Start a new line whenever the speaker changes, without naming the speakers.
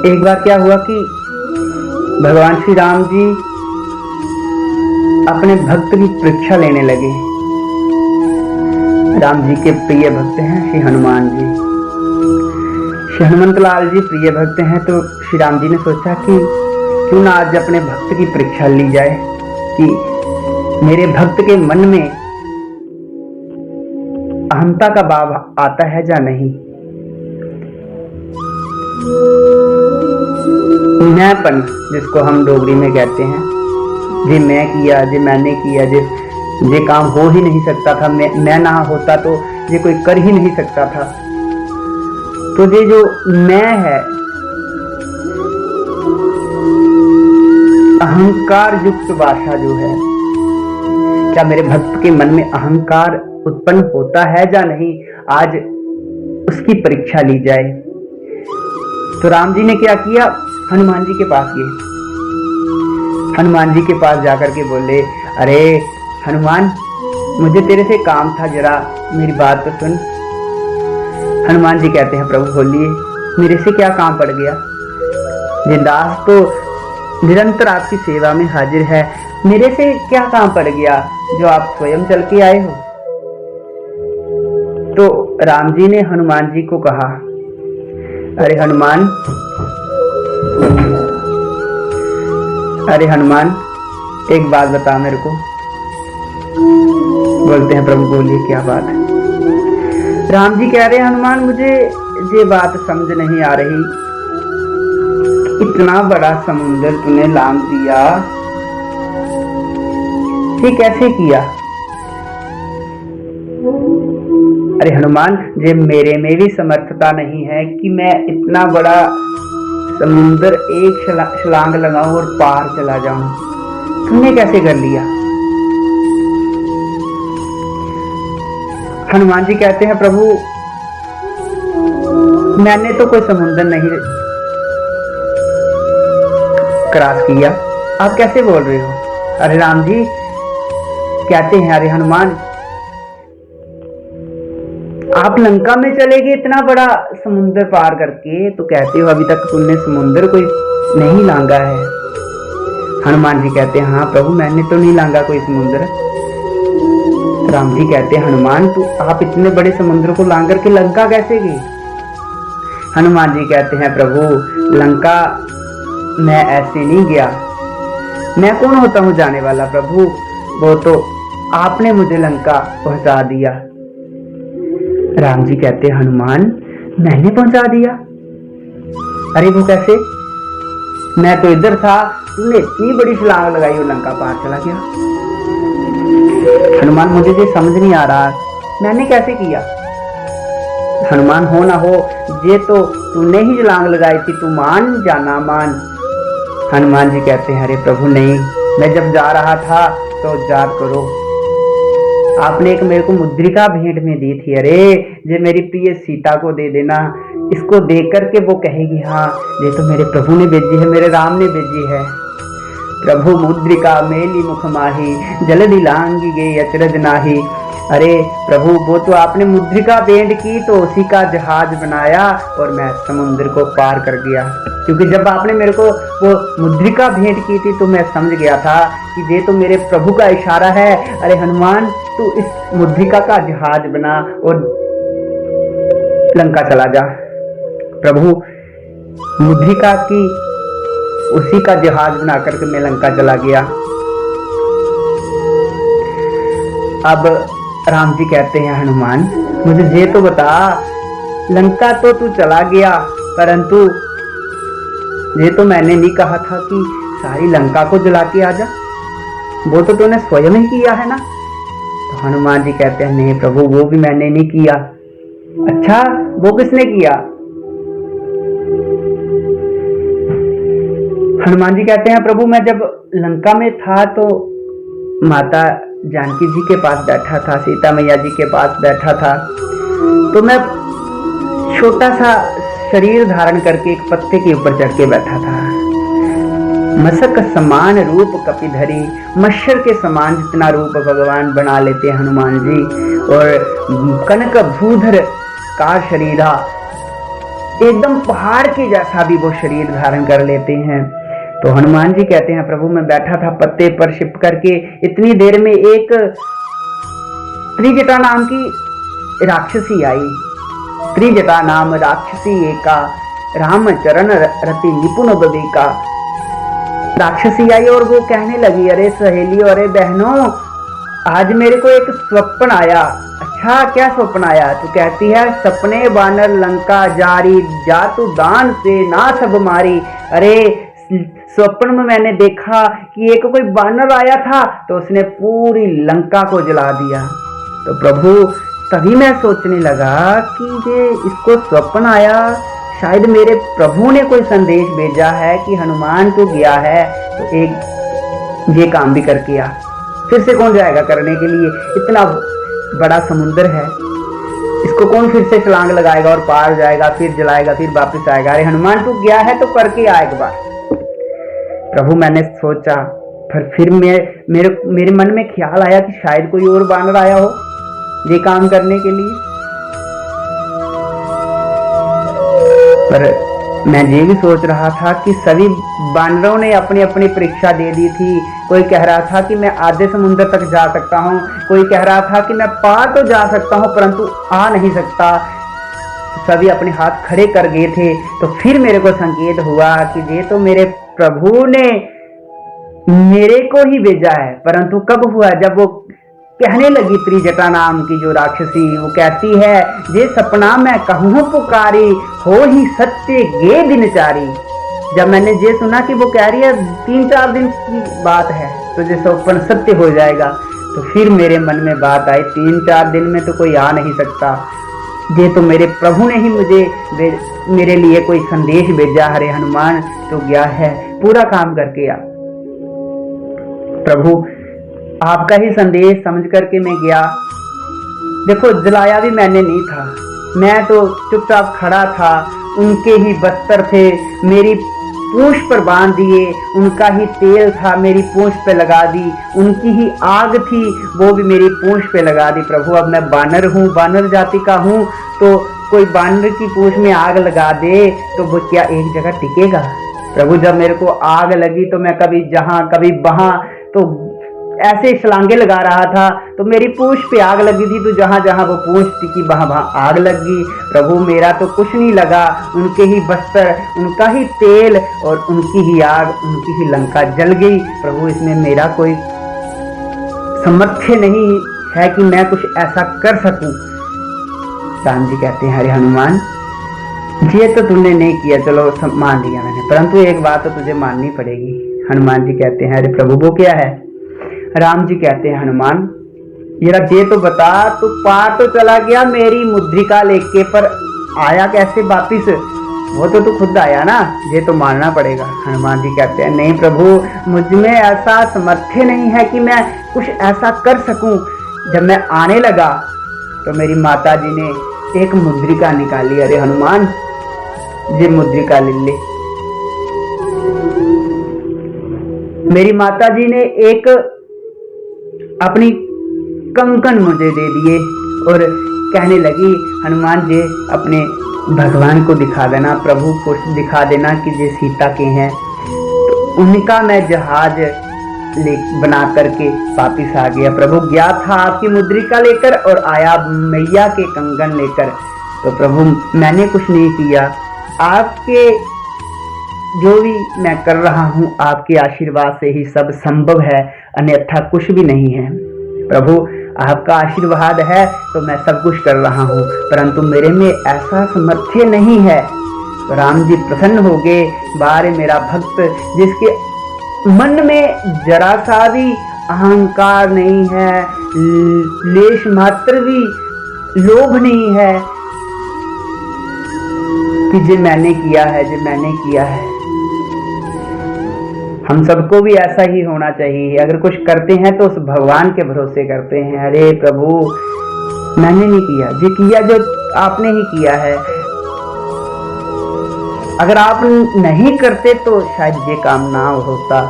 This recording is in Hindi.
एक बार क्या हुआ कि भगवान श्री राम जी अपने भक्त की परीक्षा लेने लगे। राम जी के प्रिय भक्त हैं श्री हनुमान जी। श्री हनुमंत लाल जी प्रिय भक्त हैं, तो श्री राम जी ने सोचा कि क्यों ना आज अपने भक्त की परीक्षा ली जाए कि मेरे भक्त के मन में अहंता का भाव आता है या नहीं। मैंपन जिसको हम डोगरी में कहते हैं, जे मैं किया, जे मैंने किया, जे काम हो ही नहीं सकता था, मैं ना होता तो ये कोई कर ही नहीं सकता था। तो ये जो मैं है, अहंकार युक्त भाषा जो है, क्या मेरे भक्त के मन में अहंकार उत्पन्न होता है या नहीं, आज उसकी परीक्षा ली जाए। तो राम जी ने क्या किया, हनुमान जी के पास गए। हनुमान जी के पास जाकर के बोले, अरे हनुमान, मुझे तेरे से काम था, जरा मेरी बात तो सुन। हनुमान जी कहते हैं, प्रभु बोलिए, मेरे से क्या काम पड़ गया, ये दास तो निरंतर आपकी सेवा में हाजिर है, मेरे से क्या काम पड़ गया जो आप स्वयं चल के आए हो। तो राम जी ने हनुमान जी को कहा, अरे हनुमान, एक बात बता मेरे को। बोलते हैं, प्रभु बोलिए क्या बात है। राम जी कह रहे हैं, हनुमान, मुझे ये बात समझ नहीं आ रही, इतना बड़ा समुद्र तूने लांघ दिया, ये कैसे किया। अरे हनुमान, ये मेरे में भी समर्थता नहीं है कि मैं इतना बड़ा समुद्र एक छलांग लगाऊं और पार चला जाऊं, तुमने कैसे कर लिया। हनुमान जी कहते हैं, प्रभु मैंने तो कोई समुद्र नहीं क्रॉस किया, आप कैसे बोल रहे हो। अरे राम जी कहते हैं, अरे हनुमान, आप लंका में चले गए इतना बड़ा समुद्र पार करके, तो कहते हो अभी तक तुमने समुद्र कोई नहीं लांघा है। हनुमान जी कहते हैं, हाँ प्रभु, मैंने तो नहीं लांघा कोई समुद्र। राम जी कहते हैं, हनुमान, तो आप इतने बड़े समुद्र को लांघ करके लंका कैसे गए। हनुमान जी कहते हैं, प्रभु लंका मैं ऐसे नहीं गया, मैं कौन होता हूँ जाने वाला प्रभु, वो तो आपने मुझे लंका पहुंचा दिया। राम जी कहते हैं, हनुमान, मैंने पहुंचा दिया। अरे वो कैसे, मैं तो इधर था, तूने इतनी बड़ी छलांग लगाई और लंका पार चला गया। हनुमान, मुझे ये समझ नहीं आ रहा, मैंने कैसे किया। हनुमान, हो ना हो, ये तो तूने ही छलांग लगाई थी, तू मान या ना मान। हनुमान जी कहते हैं, अरे प्रभु नहीं, मैं जब जा रहा था तो याद करो, आपने एक मेरे को मुद्रिका भेंट में दी थी, अरे ये मेरी प्रिय सीता को दे देना, इसको देख करके वो कहेगी, हाँ ये तो मेरे प्रभु ने भेजी है, मेरे राम ने भेजी है। प्रभु मुद्रिका मेली मुख माही, जल्दी लांगी गई अचरज नाही। अरे प्रभु, वो तो आपने मुद्रिका भेंट की तो उसी का जहाज बनाया और मैं समुद्र को पार कर गया, क्योंकि जब आपने मेरे को वो मुद्रिका भेंट की थी तो मैं समझ गया था कि ये तो मेरे प्रभु का इशारा है। अरे हनुमान, तू इस मुद्रिका का जहाज बना और लंका चला जा। प्रभु मुद्रिका की उसी का जहाज बना करके मैं लंका चला गया। अब राम जी कहते हैं, हनुमान, मुझे ये तो बता, लंका तो तू चला गया, परंतु ये तो मैंने नहीं कहा था कि सारी लंका को जला के आ जा, वो तो तूने स्वयं ही किया है ना। तो हनुमान जी कहते हैं, नहीं प्रभु, वो भी मैंने नहीं किया। अच्छा, वो किसने किया। हनुमान जी कहते हैं, प्रभु मैं जब लंका में था तो माता जानकी जी के पास बैठा था, सीता मैया जी के पास बैठा था, तो मैं छोटा सा शरीर धारण करके एक पत्ते के ऊपर चढ़ के बैठा था। मसक समान रूप कपिधरी, मच्छर के समान जितना रूप भगवान बना लेते हैं हनुमान जी, और कनक भूधर का शरीरा, एकदम पहाड़ के जैसा भी वो शरीर धारण कर लेते हैं। तो हनुमान जी कहते हैं प्रभु मैं बैठा था पत्ते पर छिप करके, इतनी देर में एक त्रिजटा नाम की राक्षसी आई। त्रिजटा नाम राक्षसी एका, राम चरण रति निपुण बबिका। राक्षसी आई और वो कहने लगी, अरे सहेलियों, अरे बहनों, आज मेरे को एक स्वप्न आया। अच्छा क्या स्वप्न आया? तो कहती है, सपने बानर लंका जारी, जातु दान से ना सब मारी। अरे स्वप्न में मैंने देखा कि एक कोई बानर आया था तो उसने पूरी लंका को जला दिया। तो प्रभु तभी मैं सोचने लगा कि ये इसको स्वप्न आया, शायद मेरे प्रभु ने कोई संदेश भेजा है कि हनुमान तो गया है तो एक ये काम भी करके आ। फिर से कौन जाएगा करने के लिए? इतना बड़ा समुद्र है, इसको कौन फिर से छलांग लगाएगा और पार जाएगा, फिर जलाएगा, फिर वापस आएगा? अरे हनुमान तू गया है तो करके आ एक बार। प्रभु मैंने सोचा, फिर मेरे मन में ख्याल आया कि शायद कोई और बानर आया हो ये काम करने के लिए। पर मैं ये भी सोच रहा था कि सभी बानरों ने अपनी अपनी परीक्षा दे दी थी। कोई कह रहा था कि मैं आधे समुद्र तक जा सकता हूँ, कोई कह रहा था कि मैं पार तो जा सकता हूँ परंतु आ नहीं सकता। सभी अपने हाथ खड़े कर गए थे। तो फिर मेरे को संकेत हुआ कि ये तो मेरे प्रभु ने मेरे को ही भेजा है। परंतु कब हुआ? जब वो कहने लगी, त्रिजटा नाम की जो राक्षसी, वो कहती है, जे सपना मैं कहूँ पुकारी, हो ही सत्य गे दिनचारी। जब मैंने ये सुना कि वो कह रही है 3-4 दिन की बात है तो जे स्वप्न सत्य हो जाएगा, तो फिर मेरे मन में बात आई 3-4 दिन में तो कोई आ नहीं सकता। ये तो मेरे प्रभु ने ही मेरे लिए कोई संदेश भेजा। हरे हनुमान तो गया है, पूरा काम करके आ। प्रभु आपका ही संदेश समझ करके मैं गया। देखो जलाया भी मैंने नहीं था, मैं तो चुपचाप खड़ा था। उनके ही बस्तर थे, मेरी पूंछ पर बांध दिए, उनका ही तेल था मेरी पूंछ पे लगा दी, उनकी ही आग थी वो भी मेरी पूंछ पे लगा दी। प्रभु अब मैं बानर हूँ, बानर जाति का हूँ, तो कोई बानर की पूंछ में आग लगा दे तो वो क्या एक जगह टिकेगा? प्रभु जब मेरे को आग लगी तो मैं कभी जहाँ कभी वहाँ तो ऐसे छलांगे लगा रहा था, तो मेरी पूंछ पे आग लगी थी, तो जहाँ जहाँ वो पूंछ टिकी वहाँ वहाँ आग लगी। प्रभु मेरा तो कुछ नहीं लगा, उनके ही बस्तर, उनका ही तेल और उनकी ही आग, उनकी ही लंका जल गई। प्रभु इसमें मेरा कोई सामर्थ्य नहीं है कि मैं कुछ ऐसा कर सकूं। राम जी कहते हैं, हरे हनुमान, ये तो तुमने नहीं किया, चलो मान लिया मैंने, परंतु एक बात तो तुझे माननी पड़ेगी। हनुमान जी कहते हैं, अरे प्रभु वो क्या है? राम जी कहते हैं, हनुमान जरा ये तो बता, तू पार तो चला गया मेरी मुद्रिका लेके, पर आया कैसे वापिस? वो तो तू खुद आया ना, ये तो मानना पड़ेगा। हनुमान जी कहते हैं, नहीं प्रभु, मुझ में ऐसा सामर्थ्य नहीं है कि मैं कुछ ऐसा कर सकूं। जब मैं आने लगा तो मेरी माता जी ने एक मुद्रिका निकाली। अरे हनुमान, ये मुद्रिका ले ले। मेरी माता जी ने एक अपनी कंकन मुझे दे दिए और कहने लगी, हनुमान जी अपने भगवान को दिखा देना, प्रभु को दिखा देना कि ये सीता के हैं। तो उनका मैं जहाज बना करके वापिस आ गया। प्रभु गया था आपकी मुद्रिका लेकर और आया मैया के कंगन लेकर। तो प्रभु मैंने कुछ नहीं किया, आपके जो भी मैं कर रहा हूँ आपके आशीर्वाद से ही सब संभव है, अन्यथा कुछ भी नहीं है। प्रभु आपका आशीर्वाद है तो मैं सब कुछ कर रहा हूँ, परंतु मेरे में ऐसा सामर्थ्य नहीं है। तो राम जी प्रसन्न हो गए, बारे मेरा भक्त जिसके मन में जरा सा भी अहंकार नहीं है, लेश मात्र भी लोभ नहीं है कि जे मैंने किया है, जे मैंने किया है। हम सबको भी ऐसा ही होना चाहिए। अगर कुछ करते हैं तो उस भगवान के भरोसे करते हैं। अरे प्रभु मैंने नहीं किया, जो किया जो आपने ही किया है। अगर आप नहीं करते तो शायद ये काम ना होता।